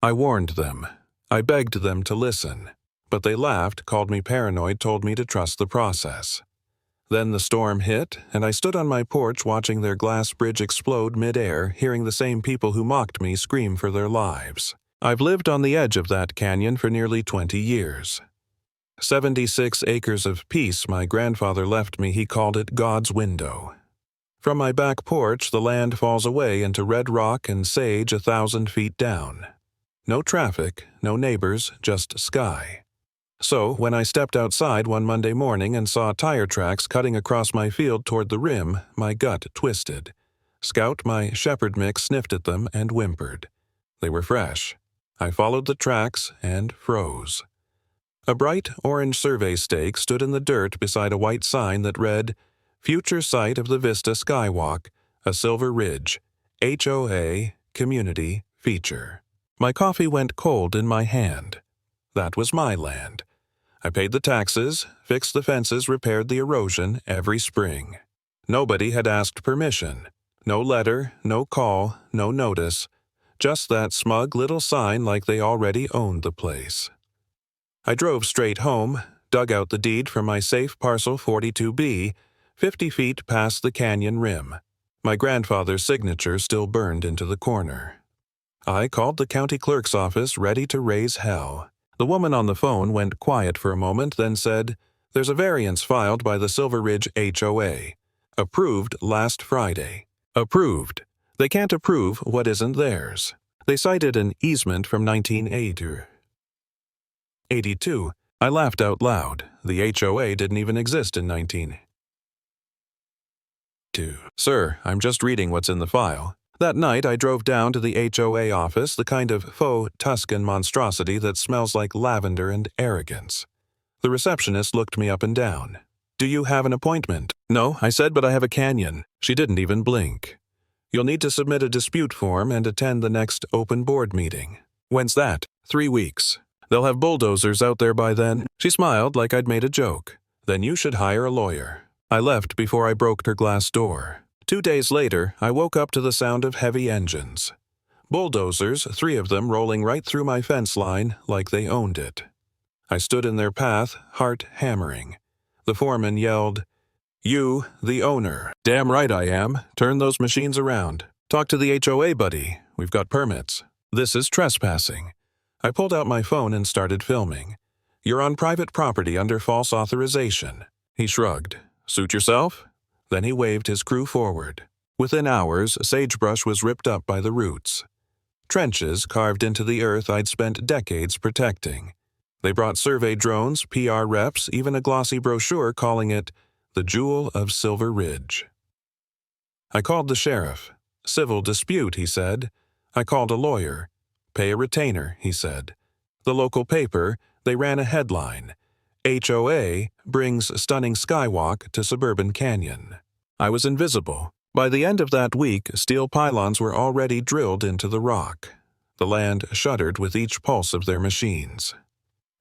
I warned them. I begged them to listen. But they laughed, called me paranoid, told me to trust the process. Then the storm hit, and I stood on my porch watching their glass bridge explode mid-air, hearing the same people who mocked me scream for their lives. I've lived on the edge of that canyon for nearly 20 years. 76 acres of peace my grandfather left me. He called it God's window. From my back porch, the land falls away into red rock and sage 1,000 feet down. No traffic, no neighbors, just sky. So, when I stepped outside one Monday morning and saw tire tracks cutting across my field toward the rim, my gut twisted. Scout, my shepherd mix, sniffed at them and whimpered. They were fresh. I followed the tracks and froze. A bright orange survey stake stood in the dirt beside a white sign that read, "Future site of the Vista Skywalk, a Silver Ridge, HOA Community Feature." My coffee went cold in my hand. That was my land. I paid the taxes, fixed the fences, repaired the erosion every spring. Nobody had asked permission. No letter, no call, no notice. Just that smug little sign like they already owned the place. I drove straight home, dug out the deed from my safe parcel 42B, 50 feet past the canyon rim. My grandfather's signature still burned into the corner. I called the county clerk's office, ready to raise hell. The woman on the phone went quiet for a moment, then said, "There's a variance filed by the Silver Ridge HOA. Approved last Friday." Approved. They can't approve what isn't theirs. They cited an easement from 1982. I laughed out loud. The HOA didn't even exist in 1982. "Sir, I'm just reading what's in the file." That night, I drove down to the HOA office, the kind of faux Tuscan monstrosity that smells like lavender and arrogance. The receptionist looked me up and down. "Do you have an appointment?" "No," I said, "but I have a canyon." She didn't even blink. "You'll need to submit a dispute form and attend the next open board meeting." "When's that?" 3 weeks. "They'll have bulldozers out there by then." She smiled like I'd made a joke. "Then you should hire a lawyer." I left before I broke her glass door. 2 days later, I woke up to the sound of heavy engines. Bulldozers, 3 of them rolling right through my fence line like they owned it. I stood in their path, heart hammering. The foreman yelled, "You, the owner." "Damn right I am. Turn those machines around. Talk to the HOA, buddy. We've got permits." "This is trespassing." I pulled out my phone and started filming. "You're on private property under false authorization." He shrugged. "Suit yourself?" Then he waved his crew forward. Within hours, sagebrush was ripped up by the roots. Trenches carved into the earth I'd spent decades protecting. They brought survey drones, PR reps, even a glossy brochure calling it the Jewel of Silver Ridge. I called the sheriff. "Civil dispute," he said. I called a lawyer. "Pay a retainer," he said. The local paper, they ran a headline. HOA brings stunning skywalk to suburban canyon. I was invisible. By the end of that week, steel pylons were already drilled into the rock. The land shuddered with each pulse of their machines.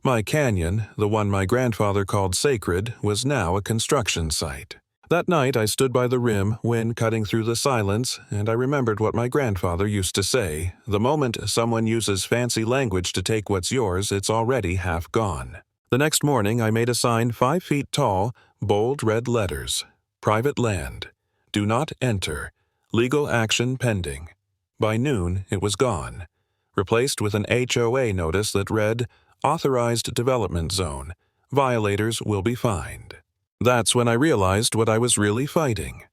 My canyon, the one my grandfather called sacred, was now a construction site. That night I stood by the rim, wind cutting through the silence, and I remembered what my grandfather used to say, "The moment someone uses fancy language to take what's yours, it's already half gone." The next morning I made a sign 5 feet tall, bold red letters. Private land. Do not enter. Legal action pending. By noon it was gone. Replaced with an HOA notice that read, "Authorized Development Zone. Violators will be fined." That's when I realized what I was really fighting.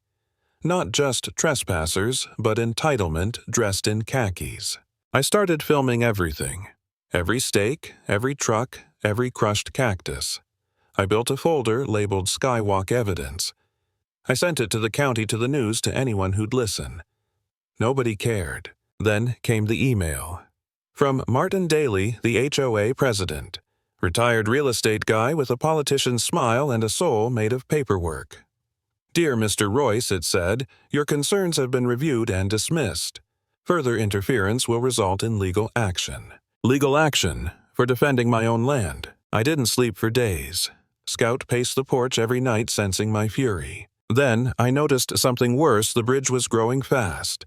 Not just trespassers, but entitlement dressed in khakis. I started filming everything. Every stake, every truck, every crushed cactus. I built a folder labeled Skywalk Evidence. I sent it to the county, to the news, to anyone who'd listen. Nobody cared. Then came the email. From Martin Daly, the HOA president. Retired real estate guy with a politician's smile and a soul made of paperwork. "Dear Mr. Royce," it said, "your concerns have been reviewed and dismissed. Further interference will result in legal action." Legal action for defending my own land. I didn't sleep for days. Scout paced the porch every night, sensing my fury. Then I noticed something worse. The bridge was growing fast.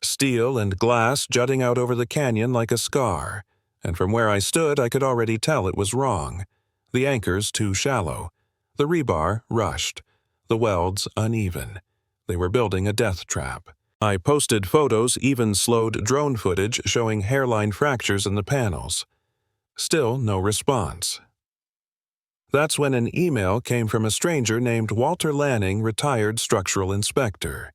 Steel and glass jutting out over the canyon like a scar, and from where I stood I could already tell it was wrong. The anchors too shallow, the rebar rushed, the welds uneven. They were building a death trap. I posted photos, even slowed drone footage showing hairline fractures in the panels. Still no response. That's when an email came from a stranger named Walter Lanning, retired structural inspector.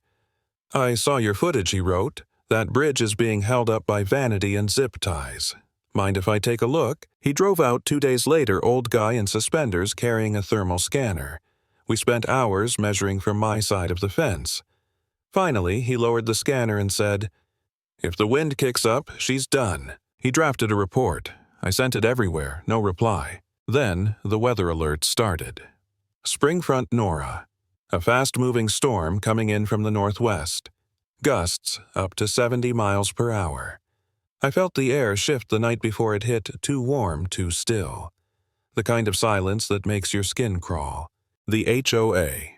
"I saw your footage," he wrote. "That bridge is being held up by vanity and zip ties. Mind if I take a look?" He drove out 2 days later, old guy in suspenders carrying a thermal scanner. We spent hours measuring from my side of the fence. Finally, he lowered the scanner and said, "If the wind kicks up, she's done." He drafted a report. I sent it everywhere, no reply. Then the weather alert started. Spring front Nora. A fast-moving storm coming in from the northwest. Gusts up to 70 miles per hour. I felt the air shift the night before it hit, too warm, too still. The kind of silence that makes your skin crawl. The HOA.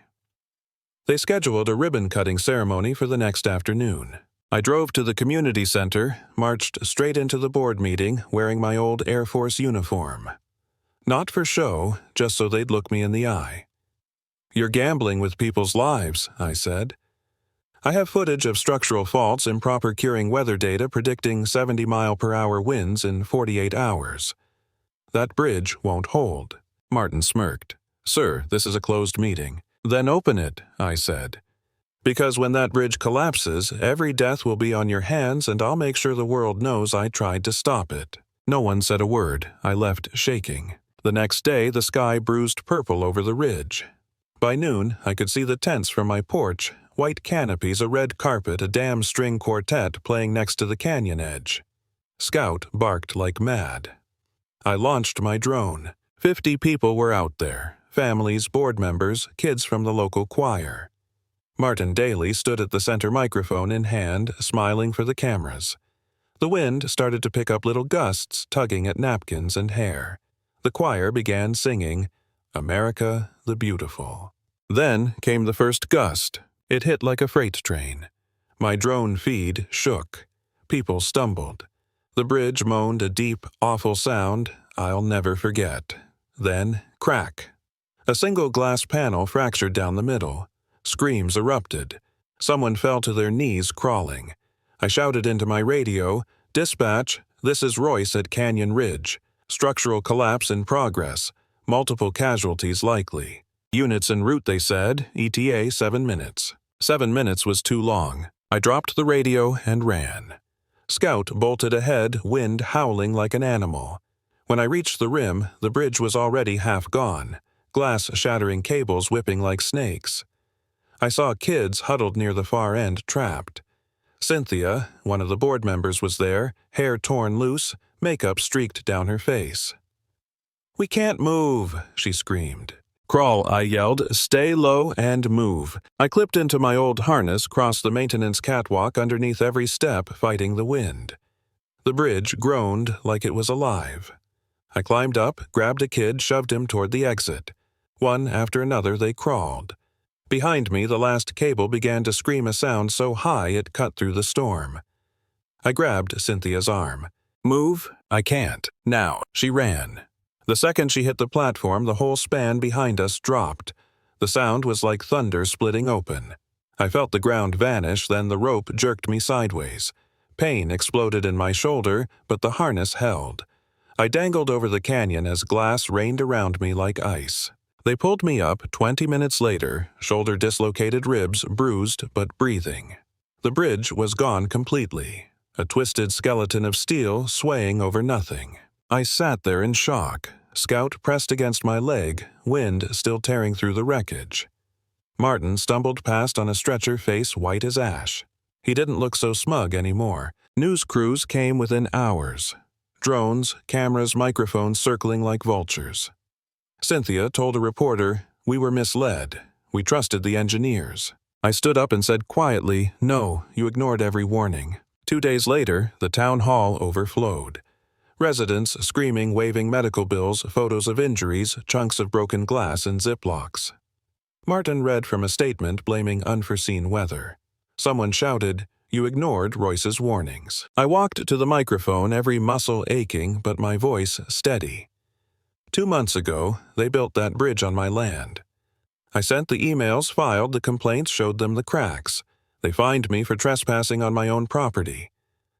They scheduled a ribbon-cutting ceremony for the next afternoon. I drove to the community center, marched straight into the board meeting wearing my old Air Force uniform. Not for show, just so they'd look me in the eye. "You're gambling with people's lives," I said. "I have footage of structural faults, improper curing weather data predicting 70-mile-per-hour winds in 48 hours. That bridge won't hold." Martin smirked. "Sir, this is a closed meeting." "Then open it," I said. "Because when that bridge collapses, every death will be on your hands, and I'll make sure the world knows I tried to stop it." No one said a word. I left shaking. The next day, the sky bruised purple over the ridge. By noon, I could see the tents from my porch, white canopies, a red carpet, a damn string quartet playing next to the canyon edge. Scout barked like mad. I launched my drone. 50 people were out there, families, board members, kids from the local choir. Martin Daly stood at the center microphone in hand, smiling for the cameras. The wind started to pick up little gusts, tugging at napkins and hair. The choir began singing, "America the Beautiful." Then came the first gust. It hit like a freight train. My drone feed shook. People stumbled. The bridge moaned a deep, awful sound I'll never forget. Then, crack. A single glass panel fractured down the middle. Screams erupted. Someone fell to their knees crawling. I shouted into my radio, "Dispatch, this is Royce at Canyon Ridge. Structural collapse in progress. Multiple casualties likely. Units en route," they said. ETA 7 minutes. 7 minutes was too long. I dropped the radio and ran. Scout bolted ahead, wind howling like an animal. When I reached the rim, the bridge was already half gone, glass shattering cables whipping like snakes. I saw kids huddled near the far end, trapped. Cynthia, one of the board members, was there, hair torn loose, makeup streaked down her face. "We can't move," she screamed. "Crawl," I yelled. "Stay low and move." I clipped into my old harness, crossed the maintenance catwalk underneath every step, fighting the wind. The bridge groaned like it was alive. I climbed up, grabbed a kid, shoved him toward the exit. One after another they crawled. Behind me, the last cable began to scream a sound so high it cut through the storm. I grabbed Cynthia's arm. "Move? I can't. Now." She ran. The second she hit the platform, the whole span behind us dropped. The sound was like thunder splitting open. I felt the ground vanish, then the rope jerked me sideways. Pain exploded in my shoulder, but the harness held. I dangled over the canyon as glass rained around me like ice. They pulled me up 20 minutes later, shoulder dislocated, ribs bruised but breathing. The bridge was gone completely, a twisted skeleton of steel swaying over nothing. I sat there in shock, Scout pressed against my leg, wind still tearing through the wreckage. Martin stumbled past on a stretcher, face white as ash. He didn't look so smug anymore. News crews came within hours. Drones, cameras, microphones circling like vultures. Cynthia told a reporter, "We were misled. We trusted the engineers." I stood up and said quietly, "No, you ignored every warning." 2 days later, the town hall overflowed. Residents screaming, waving medical bills, photos of injuries, chunks of broken glass in Ziplocs. Martin read from a statement blaming unforeseen weather. Someone shouted, You ignored Royce's warnings. I walked to the microphone, every muscle aching but my voice steady. 2 months ago, they built that bridge on my land. I sent the emails, filed the complaints, showed them the cracks. They fined me for trespassing on my own property.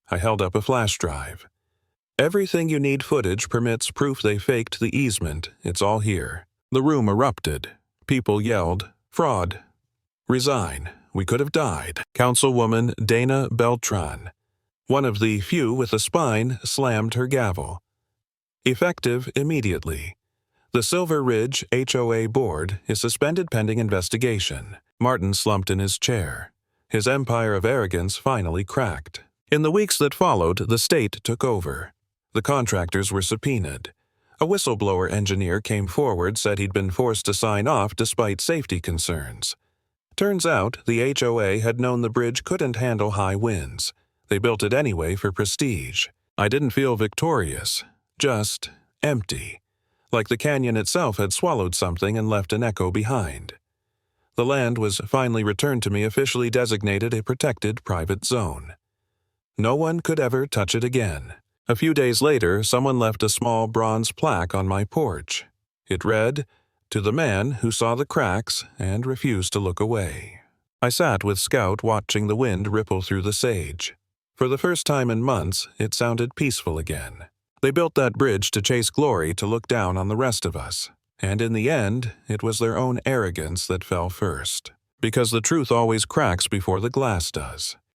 I held up a flash drive. Everything you need footage permits proof they faked the easement. It's all here. The room erupted. People yelled, "Fraud. Resign. We could have died." Councilwoman Dana Beltran, one of the few with a spine, slammed her gavel. Effective immediately. The Silver Ridge HOA board is suspended pending investigation. Martin slumped in his chair. His empire of arrogance finally cracked. In the weeks that followed, the state took over. The contractors were subpoenaed. A whistleblower engineer came forward, said he'd been forced to sign off despite safety concerns. Turns out the HOA had known the bridge couldn't handle high winds. They built it anyway for prestige. I didn't feel victorious, just empty, like the canyon itself had swallowed something and left an echo behind. The land was finally returned to me, officially designated a protected private zone. No one could ever touch it again. A few days later, someone left a small bronze plaque on my porch. It read, "To the man who saw the cracks and refused to look away." I sat with Scout watching the wind ripple through the sage. For the first time in months, it sounded peaceful again. They built that bridge to chase glory, to look down on the rest of us. And in the end, it was their own arrogance that fell first. Because the truth always cracks before the glass does.